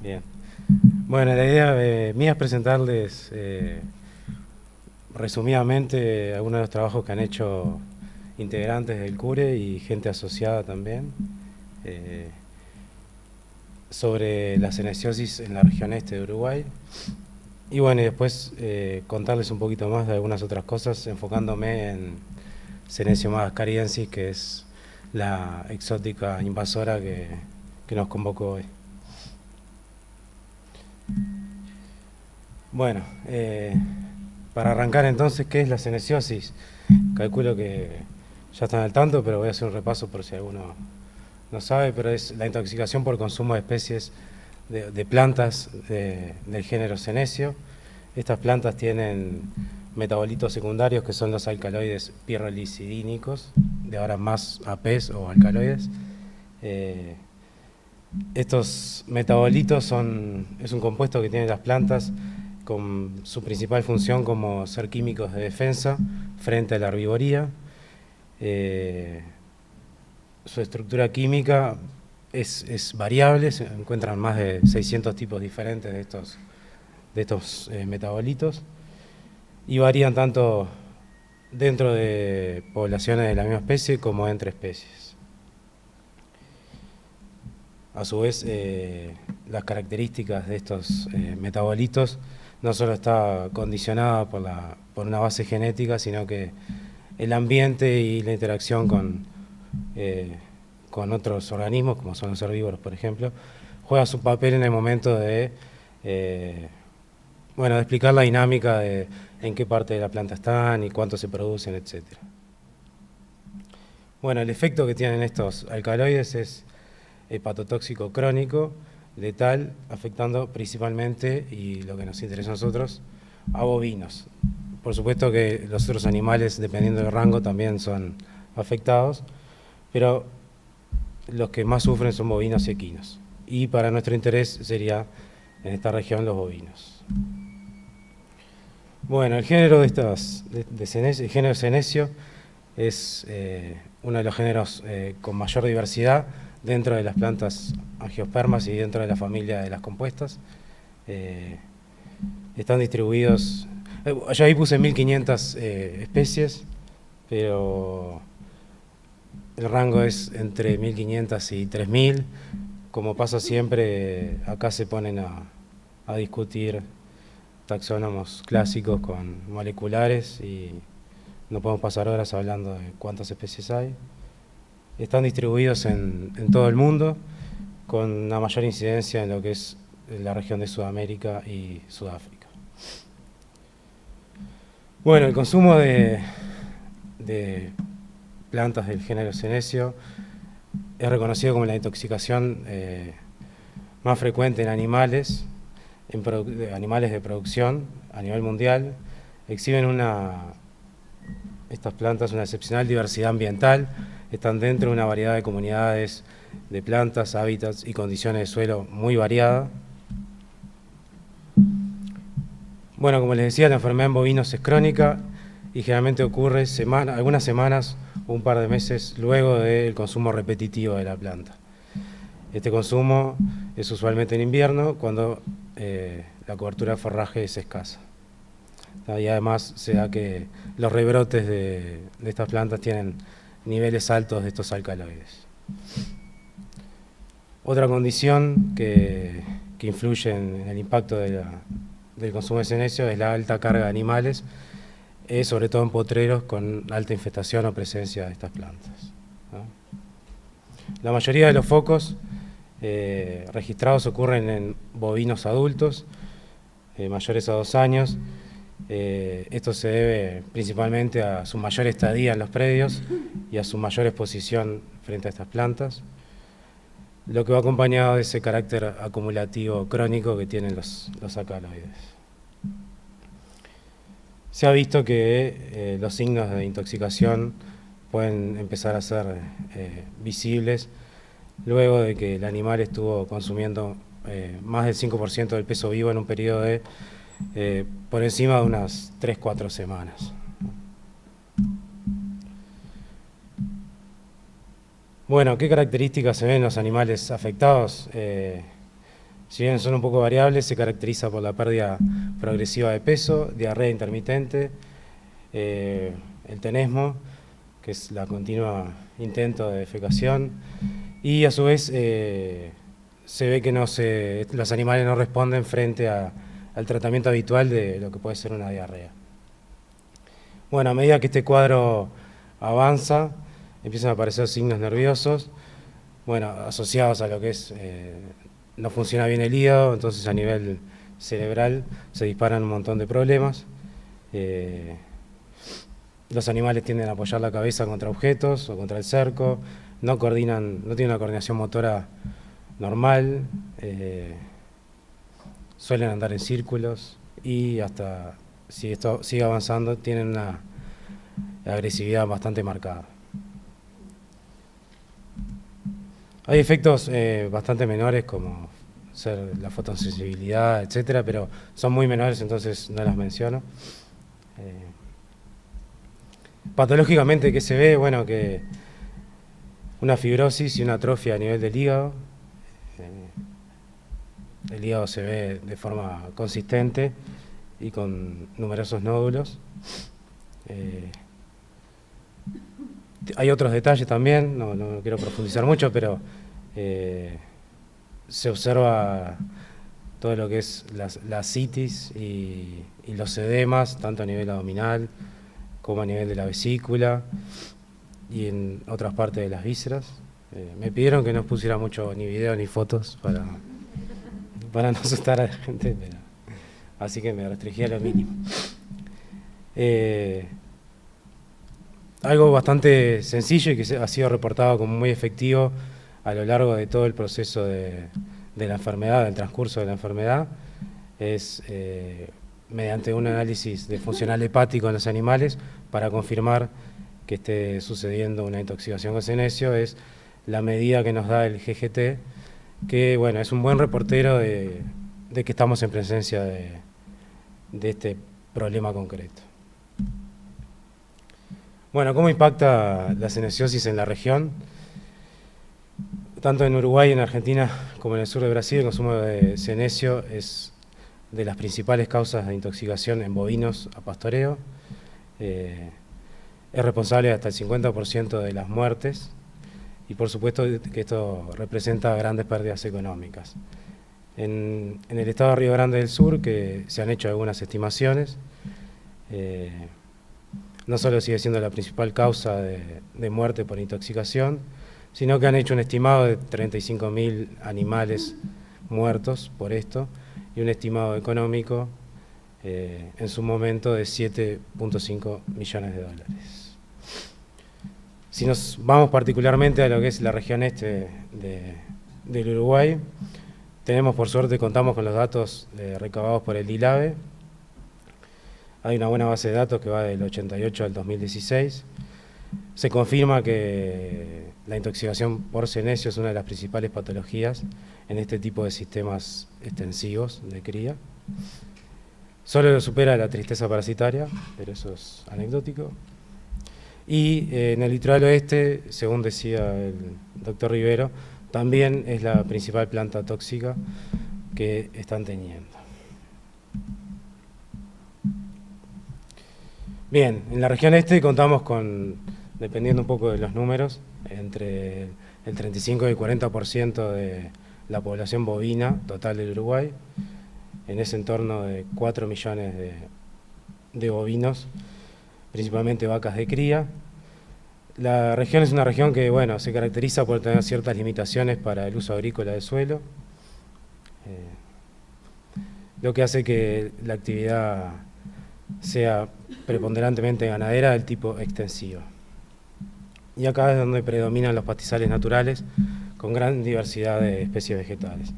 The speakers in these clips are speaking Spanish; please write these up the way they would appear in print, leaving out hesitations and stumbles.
Bien. Bueno, la idea mía es presentarles resumidamente algunos de los trabajos que han hecho integrantes del CURE y gente asociada también eh, sobre la senesiosis en la región este de Uruguay. Y bueno, y después contarles un poquito más de algunas otras cosas, enfocándome en Senecio mascariensis, que es la exótica invasora que nos convocó hoy. Bueno, para arrancar entonces, ¿qué es la senesiosis? Calculo que ya están al tanto, pero voy a hacer un repaso por si alguno no sabe, pero es la intoxicación por consumo de especies de plantas del género senecio. Estas plantas tienen metabolitos secundarios que son los alcaloides pirrolicidínicos, de ahora más APs o alcaloides. Eh, Estos metabolitos es un compuesto que tienen las plantas con su principal función como ser químicos de defensa frente a la herbivoría. Eh, Su estructura química es variable, se encuentran más de 600 tipos diferentes de estos metabolitos y varían tanto dentro de poblaciones de la misma especie como entre especies. A su vez, las características de estos metabolitos no solo está condicionada por una base genética, sino que el ambiente y la interacción con otros organismos, como son los herbívoros, por ejemplo, juega su papel en el momento eh, de explicar la dinámica de en qué parte de la planta están y cuánto se producen, etcétera. Bueno, el efecto que tienen estos alcaloides es hepatotóxico crónico, letal, afectando principalmente, y lo que nos interesa a nosotros, a bovinos. Por supuesto que los otros animales, dependiendo del rango, también son afectados, pero los que más sufren son bovinos y equinos. Y para nuestro interés sería en esta región los bovinos. Bueno, el género el género senecio es uno de los géneros con mayor diversidad dentro de las plantas angiospermas y dentro de la familia de las compuestas. Están distribuidos, yo ahí puse 1500 especies, pero el rango es entre 1500 y 3000. Como pasa siempre, acá se ponen a discutir taxónomos clásicos con moleculares y no podemos pasar horas hablando de cuántas especies hay. Están distribuidos en todo el mundo, con una mayor incidencia en lo que es la región de Sudamérica y Sudáfrica. Bueno, el consumo de plantas del género senecio es reconocido como la intoxicación más frecuente en animales, animales de producción a nivel mundial. Exhiben estas plantas una excepcional diversidad ambiental, están dentro de una variedad de comunidades de plantas, hábitats y condiciones de suelo muy variada. Bueno, como les decía, la enfermedad en bovinos es crónica y generalmente ocurre algunas semanas o un par de meses luego del consumo repetitivo de la planta. Este consumo es usualmente en invierno, cuando la cobertura de forraje es escasa. Y además se da que los rebrotes de estas plantas tienen niveles altos de estos alcaloides. Otra condición que influye en el impacto del consumo de senecio es la alta carga de animales, sobre todo en potreros con alta infestación o presencia de estas plantas, ¿no? La mayoría de los focos registrados ocurren en bovinos adultos, mayores a 2 años. Esto se debe principalmente a su mayor estadía en los predios y a su mayor exposición frente a estas plantas, lo que va acompañado de ese carácter acumulativo crónico que tienen los alcaloides. Se ha visto que los signos de intoxicación pueden empezar a ser visibles luego de que el animal estuvo consumiendo más del 5% del peso vivo en un periodo de por encima de unas 3-4 semanas. Bueno, ¿qué características se ven en los animales afectados? Si bien son un poco variables, se caracteriza por la pérdida progresiva de peso, diarrea intermitente, el tenesmo, que es la continua intento de defecación, y a su vez se ve que los animales no responden frente al tratamiento habitual de lo que puede ser una diarrea. Bueno, a medida que este cuadro avanza, empiezan a aparecer signos nerviosos, bueno, asociados a lo que es, no funciona bien el hígado, entonces a nivel cerebral se disparan un montón de problemas. Los animales tienden a apoyar la cabeza contra objetos o contra el cerco, no tienen una coordinación motora normal, suelen andar en círculos y hasta, si esto sigue avanzando, tienen una agresividad bastante marcada. Hay efectos bastante menores como ser la fotosensibilidad, etcétera, pero son muy menores, entonces no las menciono. Patológicamente, ¿qué se ve? Bueno, que una fibrosis y una atrofia a nivel del hígado. El hígado se ve de forma consistente y con numerosos nódulos. Hay otros detalles también, no quiero profundizar mucho, pero se observa todo lo que es la ascitis y los edemas, tanto a nivel abdominal como a nivel de la vesícula y en otras partes de las vísceras. Me pidieron que no pusiera mucho ni video ni fotos para no asustar a la gente, así que me restringí a lo mínimo. Algo bastante sencillo y que ha sido reportado como muy efectivo a lo largo de todo el proceso de la enfermedad, del transcurso de la enfermedad, es mediante un análisis de funcional hepático en los animales para confirmar que esté sucediendo una intoxicación con senesio, es la medida que nos da el GGT, que bueno, es un buen reportero de que estamos en presencia de este problema concreto. Bueno, ¿cómo impacta la senesiosis en la región? Tanto en Uruguay, en Argentina, como en el sur de Brasil, el consumo de senesio es de las principales causas de intoxicación en bovinos a pastoreo. Es responsable de hasta el 50% de las muertes y por supuesto que esto representa grandes pérdidas económicas. En el estado de Río Grande del Sur, que se han hecho algunas estimaciones, no solo sigue siendo la principal causa de muerte por intoxicación, sino que han hecho un estimado de 35.000 animales muertos por esto y un estimado económico en su momento de 7.5 millones de dólares. Si nos vamos particularmente a lo que es la región este del Uruguay, por suerte, contamos con los datos recabados por el DILABE. Hay una buena base de datos que va del 88 al 2016. Se confirma que la intoxicación por senesio es una de las principales patologías en este tipo de sistemas extensivos de cría. Solo lo supera la tristeza parasitaria, pero eso es anecdótico. Y en el litoral oeste, según decía el doctor Rivero, también es la principal planta tóxica que están teniendo. Bien, en la región este contamos con, dependiendo un poco de los números, entre el 35 y el 40% de la población bovina total del Uruguay, en ese entorno de 4 millones de bovinos, principalmente vacas de cría. La región es una región que, bueno, se caracteriza por tener ciertas limitaciones para el uso agrícola del suelo, lo que hace que la actividad sea preponderantemente ganadera del tipo extensivo. Y acá es donde predominan los pastizales naturales con gran diversidad de especies vegetales.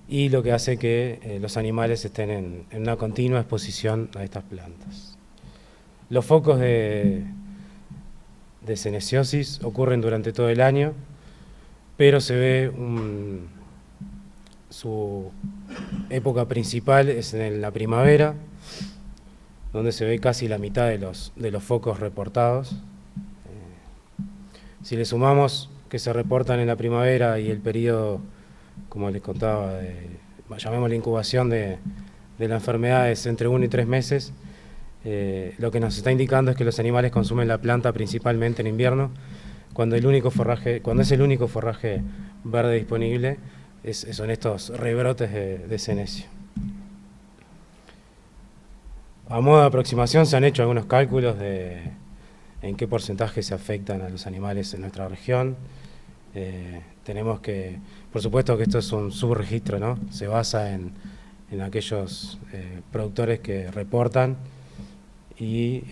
Y lo que hace que los animales estén en una continua exposición a estas plantas. Los focos de senesiosis ocurren durante todo el año, pero se ve su época principal es en la primavera, donde se ve casi la mitad de los focos reportados. Si le sumamos que se reportan en la primavera y el periodo, como les contaba, llamémosle incubación de la enfermedad es entre 1 y 3 meses, lo que nos está indicando es que los animales consumen la planta principalmente en invierno, cuando es el único forraje verde disponible son estos rebrotes de senecio. A modo de aproximación se han hecho algunos cálculos de en qué porcentaje se afectan a los animales en nuestra región. Tenemos que, por supuesto que esto es un subregistro, ¿no? Se basa en aquellos productores que reportan y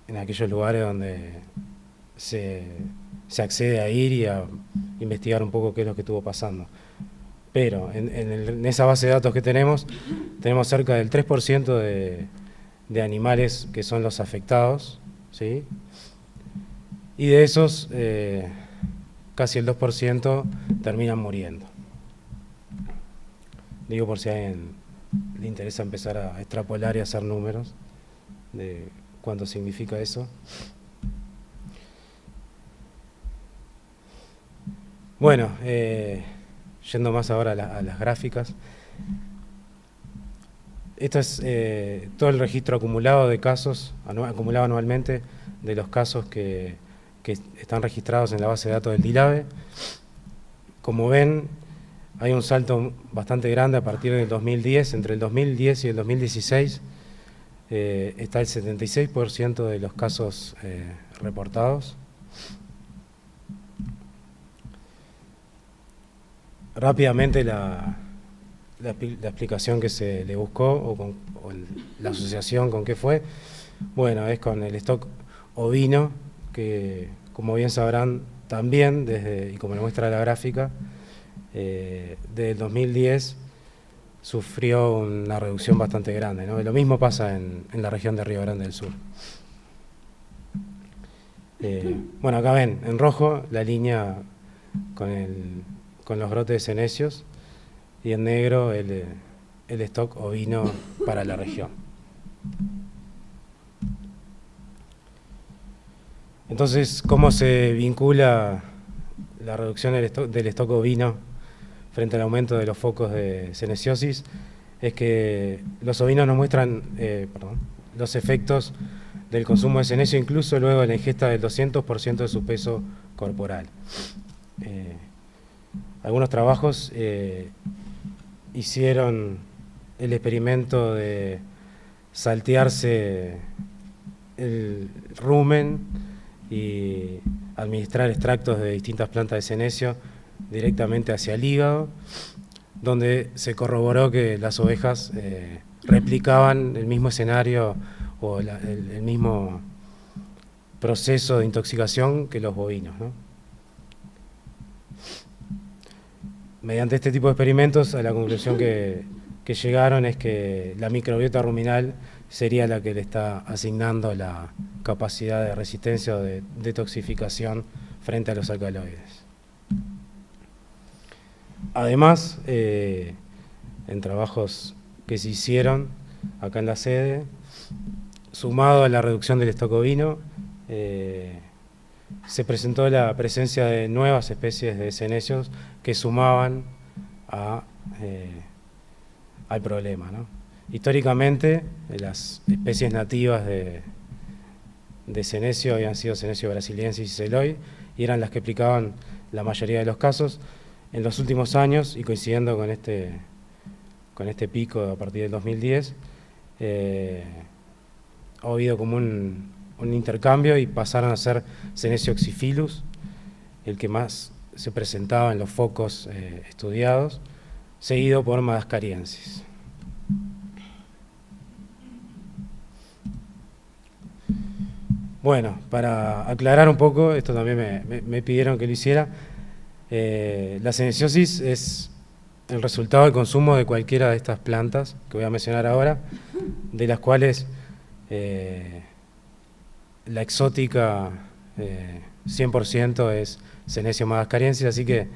en aquellos lugares donde se accede a ir y a investigar un poco qué es lo que estuvo pasando. Pero en esa base de datos que tenemos cerca del 3% de animales que son los afectados, ¿sí? Y de esos, casi el 2% terminan muriendo. Digo por si a alguien le interesa empezar a extrapolar y hacer números de cuánto significa eso. Bueno, yendo más ahora a las gráficas. Esto es todo el registro acumulado de casos, acumulado anualmente, de los casos que están registrados en la base de datos del DILABE. Como ven, hay un salto bastante grande a partir del 2010. Entre el 2010 y el 2016 está el 76% de los casos reportados. Rápidamente la explicación que se le buscó o la asociación con qué fue, bueno, es con el stock ovino, que como bien sabrán también, y como lo muestra la gráfica, desde el 2010 sufrió una reducción bastante grande, ¿no? Lo mismo pasa en la región de Río Grande del Sur. Bueno, acá ven, en rojo, la línea con los brotes de senecios, y en negro el stock ovino para la región. Entonces, ¿cómo se vincula la reducción del stock ovino frente al aumento de los focos de senesiosis? Es que los ovinos nos muestran los efectos del consumo de senecio incluso luego de la ingesta del 200% de su peso corporal. Algunos trabajos hicieron el experimento de saltearse el rumen y administrar extractos de distintas plantas de senecio directamente hacia el hígado, donde se corroboró que las ovejas replicaban el mismo escenario o el mismo proceso de intoxicación que los bovinos, ¿no? Mediante este tipo de experimentos, a la conclusión que llegaron es que la microbiota ruminal sería la que le está asignando la capacidad de resistencia o de detoxificación frente a los alcaloides. Además, en trabajos que se hicieron acá en la sede, sumado a la reducción del stock ovino, se presentó la presencia de nuevas especies de senecios que sumaban al problema, ¿no? Históricamente, las especies nativas de senecio habían sido Senecio brasiliensis y celoy, y eran las que explicaban la mayoría de los casos. En los últimos años, y coincidiendo con este pico a partir del 2010, ha habido como un intercambio y pasaron a ser Senecio oxyphilus, el que más se presentaba en los focos estudiados, seguido por Madagascariensis. Bueno, para aclarar un poco, esto también me pidieron que lo hiciera, la senesiosis es el resultado del consumo de cualquiera de estas plantas que voy a mencionar ahora, de las cuales la exótica 100% es Senecio madagascariensis, así que,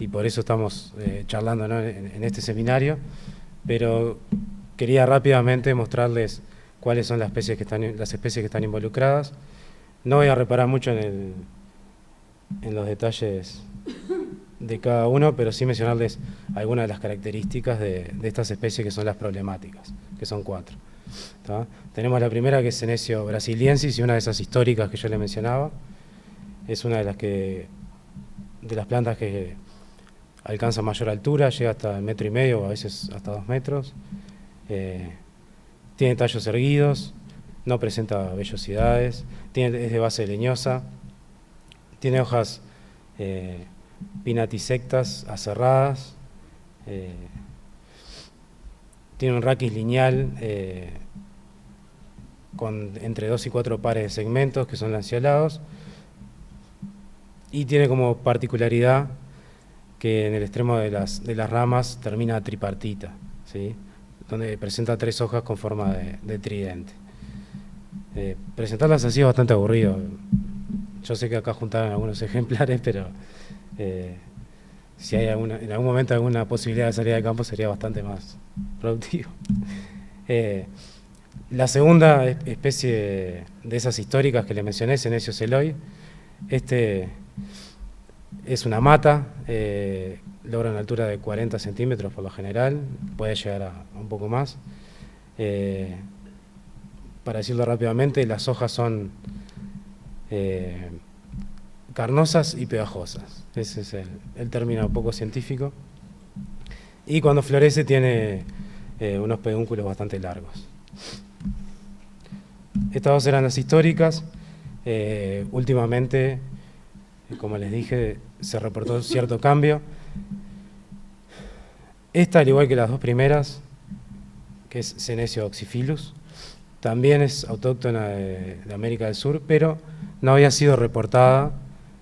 y por eso estamos charlando, ¿no?, en este seminario, pero quería rápidamente mostrarles cuáles son las especies que están de cada uno, pero sí mencionarles algunas de las características de estas especies que son las problemáticas, que son 4. ¿Tá? Tenemos la primera, que es Senecio brasiliensis, y una de esas históricas que yo le mencionaba. Es una de las plantas que alcanza mayor altura, llega hasta 1,5 metros o a veces hasta 2 metros. Tiene tallos erguidos, no presenta vellosidades, es de base leñosa, tiene hojas pinnatisectas, aserradas, tiene un raquis lineal con entre 2 y 4 pares de segmentos que son lanceolados, y tiene como particularidad que en el extremo de las ramas termina tripartita, ¿sí? Donde presenta 3 hojas con forma de tridente. Presentarlas así es bastante aburrido. Yo sé que acá juntaron algunos ejemplares, pero si hay en algún momento alguna posibilidad de salida de campo sería bastante más productivo. La segunda especie de esas históricas que le mencioné, Senecio seloi, es una mata, logra una altura de 40 centímetros por lo general, puede llegar a un poco más. Para decirlo rápidamente, las hojas son carnosas y pegajosas. Ese es el término poco científico. Y cuando florece tiene unos pedúnculos bastante largos. Estas dos eran las históricas. Últimamente, como les dije, se reportó cierto cambio. Esta, al igual que las dos primeras, que es Senecio oxyphilus, también es autóctona de América del Sur, pero no había sido reportada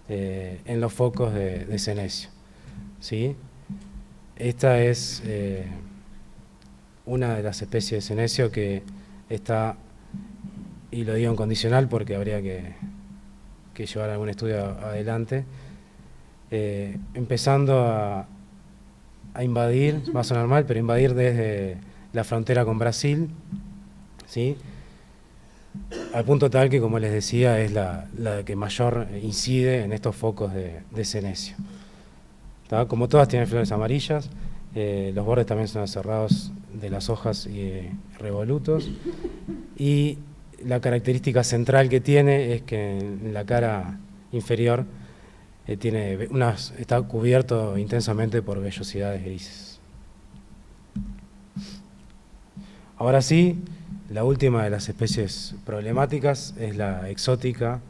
en los focos de Senecio, ¿sí? Esta es una de las especies de Senecio que está, y lo digo en condicional porque habría que llevar algún estudio adelante, empezando a invadir, va a sonar mal, pero invadir desde la frontera con Brasil, ¿sí? Al punto tal que, como les decía, es la que mayor incide en estos focos de Senecio. ¿Tá? Como todas tienen flores amarillas, los bordes también son aserrados de las hojas y revolutos, y la característica central que tiene es que en la cara inferior está cubierto intensamente por vellosidades grises. Ahora sí, la última de las especies problemáticas es la exótica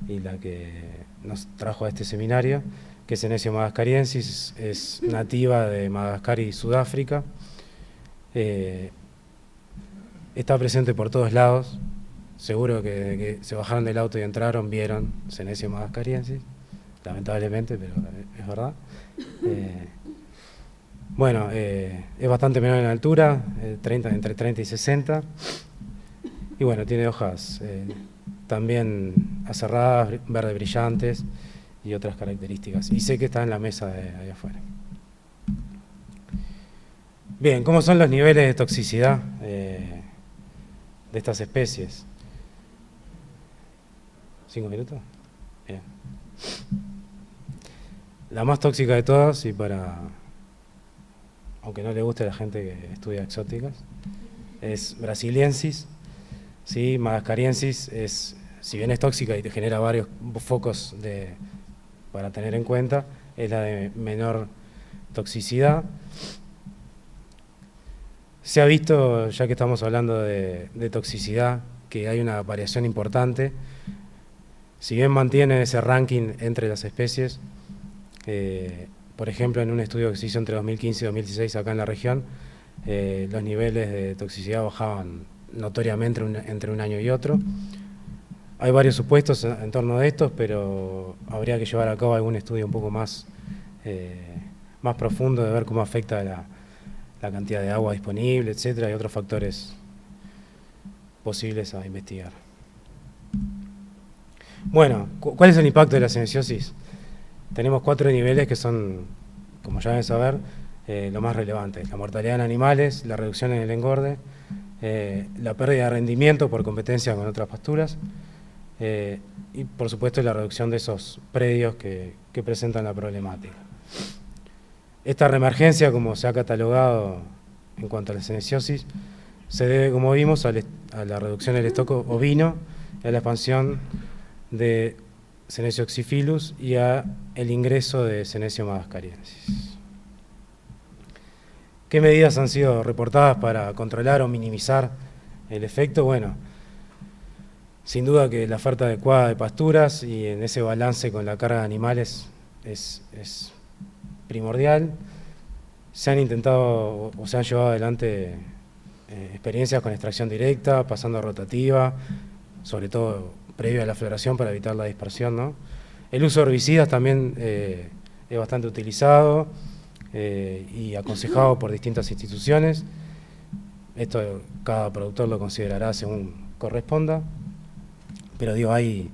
y la que nos trajo a este seminario, que es Senecio madagascariensis, es nativa de Madagascar y Sudáfrica. Está presente por todos lados. Seguro que desde que se bajaron del auto y entraron vieron Senecio madagascariensis, lamentablemente, pero es verdad. Bueno, es bastante menor en altura, entre 30 y 60, y bueno, tiene hojas también aserradas, verde brillantes y otras características. Y sé que está en la mesa de ahí afuera. Bien, ¿cómo son los niveles de toxicidad de estas especies? 5 minutos. Bien. La más tóxica de todas, y aunque no le guste a la gente que estudia exóticas, es brasiliensis, ¿sí? Madagascariensis si bien es tóxica y te genera varios focos para tener en cuenta, es la de menor toxicidad. Se ha visto, ya que estamos hablando de toxicidad, que hay una variación importante. Si bien mantiene ese ranking entre las especies, por ejemplo, en un estudio que se hizo entre 2015 y 2016 acá en la región, los niveles de toxicidad bajaban notoriamente entre un año y otro. Hay varios supuestos en torno de estos, pero habría que llevar a cabo algún estudio un poco más profundo de ver cómo afecta la cantidad de agua disponible, etcétera, y otros factores posibles a investigar. Bueno, ¿cuál es el impacto de la silenciosis? Tenemos 4 niveles que son, como ya deben saber, lo más relevante: la mortalidad en animales, la reducción en el engorde, la pérdida de rendimiento por competencia con otras pasturas, y por supuesto la reducción de esos predios que presentan la problemática. Esta reemergencia, como se ha catalogado en cuanto a la senesiosis, se debe, como vimos, a la reducción del stock ovino, a la expansión de Senecio oxyphilus y a el ingreso de Senecio madagascariensis. ¿Qué medidas han sido reportadas para controlar o minimizar el efecto? Bueno, sin duda que la oferta adecuada de pasturas y en ese balance con la carga de animales es primordial. Se han intentado o se han llevado adelante experiencias con extracción directa, pasando a rotativa, sobre todo previo a la floración para evitar la dispersión, ¿no? El uso de herbicidas también es bastante utilizado y aconsejado por distintas instituciones. Esto cada productor lo considerará según corresponda, pero digo, hay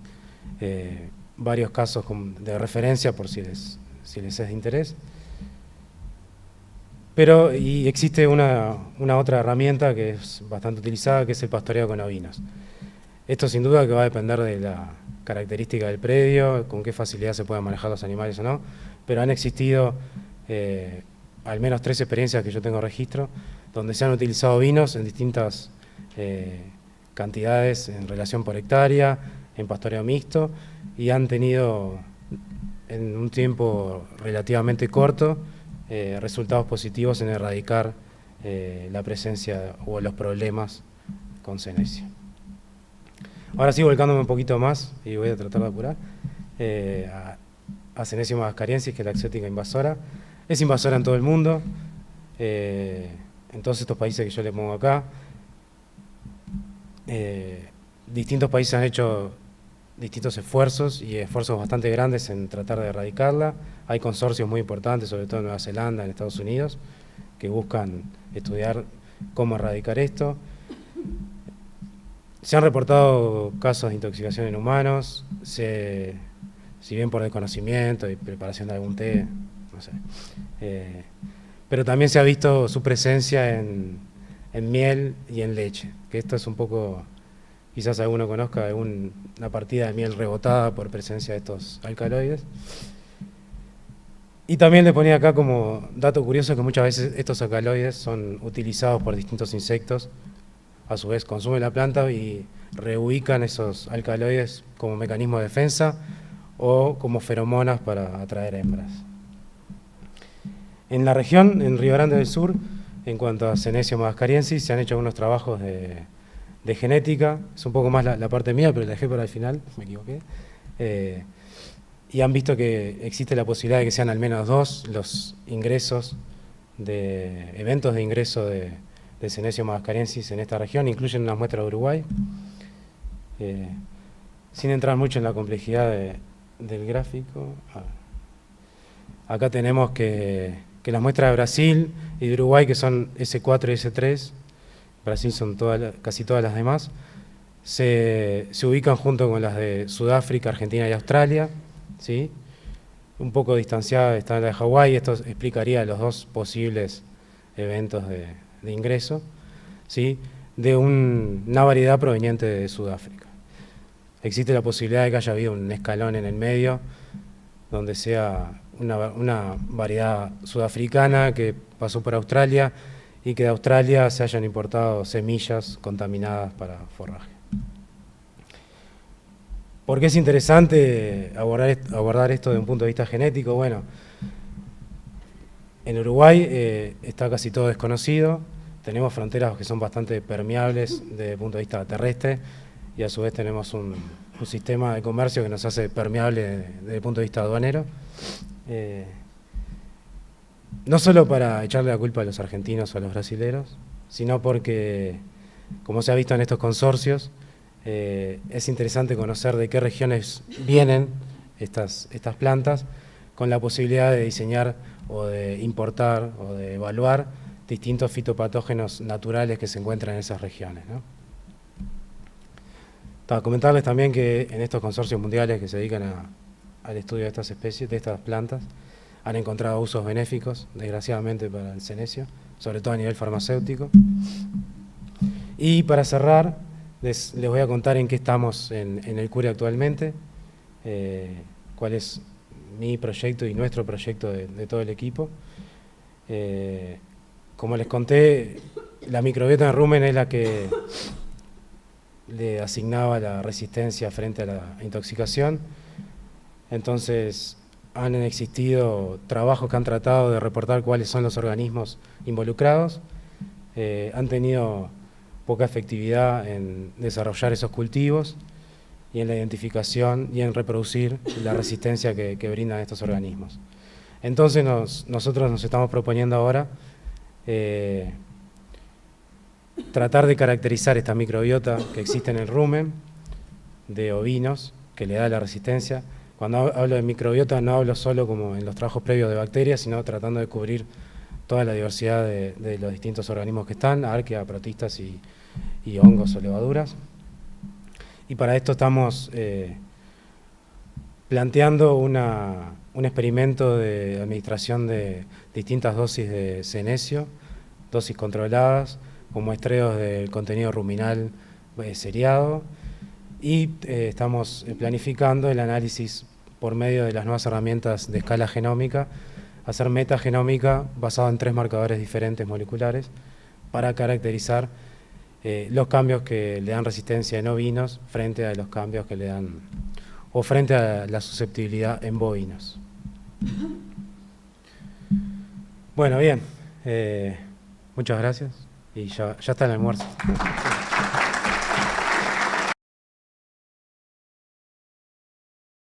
varios casos de referencia por si les es de interés. Pero y existe una otra herramienta que es bastante utilizada, que es el pastoreo con ovinos. Esto sin duda que va a depender de la característica del predio, con qué facilidad se pueden manejar los animales o no, pero han existido al menos 3 experiencias que yo tengo registro, donde se han utilizado ovinos en distintas cantidades en relación por hectárea, en pastoreo mixto, y han tenido en un tiempo relativamente corto resultados positivos en erradicar la presencia o los problemas con senecio. Ahora sí, volcándome un poquito más, y voy a tratar de apurar, a Senecio madagascariensis, que es la exótica invasora. Es invasora en todo el mundo, en todos estos países que yo le pongo acá. Distintos países han hecho distintos esfuerzos y esfuerzos bastante grandes en tratar de erradicarla. Hay consorcios muy importantes, sobre todo en Nueva Zelanda, en Estados Unidos, que buscan estudiar cómo erradicar esto. Se han reportado casos de intoxicación en humanos, si bien por desconocimiento y preparación de algún té, no sé. Pero también se ha visto su presencia en miel y en leche, que esto es un poco, quizás alguno conozca una partida de miel rebotada por presencia de estos alcaloides. Y también le ponía acá como dato curioso que muchas veces estos alcaloides son utilizados por distintos insectos, a su vez consumen la planta y reubican esos alcaloides como mecanismo de defensa o como feromonas para atraer hembras. En la región, en Río Grande del Sur, en cuanto a Senecio madagascariensis, se han hecho algunos trabajos de genética, es un poco más la parte mía, pero la dejé para el final, me equivoqué, y han visto que existe la posibilidad de que sean al menos 2 los ingresos eventos de ingreso de Senecio madagascariensis en esta región, incluyen unas muestras de Uruguay. Sin entrar mucho en la complejidad del gráfico, acá tenemos que las muestras de Brasil y de Uruguay, que son S4 y S3, Brasil son casi todas las demás, se ubican junto con las de Sudáfrica, Argentina y Australia, ¿sí? Un poco distanciada está la de Hawái. Esto explicaría los 2 posibles eventos de ingreso, ¿sí? De una variedad proveniente de Sudáfrica. Existe la posibilidad de que haya habido un escalón en el medio, donde sea una variedad sudafricana que pasó por Australia y que de Australia se hayan importado semillas contaminadas para forraje. ¿Por qué es interesante abordar esto desde un punto de vista genético? Bueno, en Uruguay está casi todo desconocido, tenemos fronteras que son bastante permeables desde el punto de vista terrestre y a su vez tenemos un sistema de comercio que nos hace permeable desde el punto de vista aduanero. No solo para echarle la culpa a los argentinos o a los brasileros, sino porque, como se ha visto en estos consorcios, es interesante conocer de qué regiones vienen estas plantas, con la posibilidad de diseñar o de importar o de evaluar distintos fitopatógenos naturales que se encuentran en esas regiones, ¿no? Comentarles también que en estos consorcios mundiales que se dedican al estudio de estas especies, de estas plantas, han encontrado usos benéficos, desgraciadamente, para el senecio, sobre todo a nivel farmacéutico. Y para cerrar, les voy a contar en qué estamos en el CURE actualmente, cuál es mi proyecto y nuestro proyecto de todo el equipo. Como les conté, la microbiota en rumen es la que le asignaba la resistencia frente a la intoxicación. Entonces, han existido trabajos que han tratado de reportar cuáles son los organismos involucrados. Han tenido poca efectividad en desarrollar esos cultivos y en la identificación y en reproducir la resistencia que brindan estos organismos. Entonces nosotros nos estamos proponiendo ahora tratar de caracterizar esta microbiota que existe en el rumen de ovinos, que le da la resistencia. Cuando hablo de microbiota no hablo solo como en los trabajos previos de bacterias, sino tratando de cubrir toda la diversidad de los distintos organismos que están, arquea, protistas y hongos o levaduras. Y para esto estamos planteando un experimento de administración de distintas dosis de senecio, dosis controladas, con muestreos del contenido ruminal seriado, y estamos planificando el análisis por medio de las nuevas herramientas de escala genómica, hacer metagenómica basada en 3 marcadores diferentes moleculares para caracterizar los cambios que le dan resistencia en ovinos frente a los cambios que le dan, o frente a la susceptibilidad en bovinos. Bueno, bien, muchas gracias y ya está el almuerzo.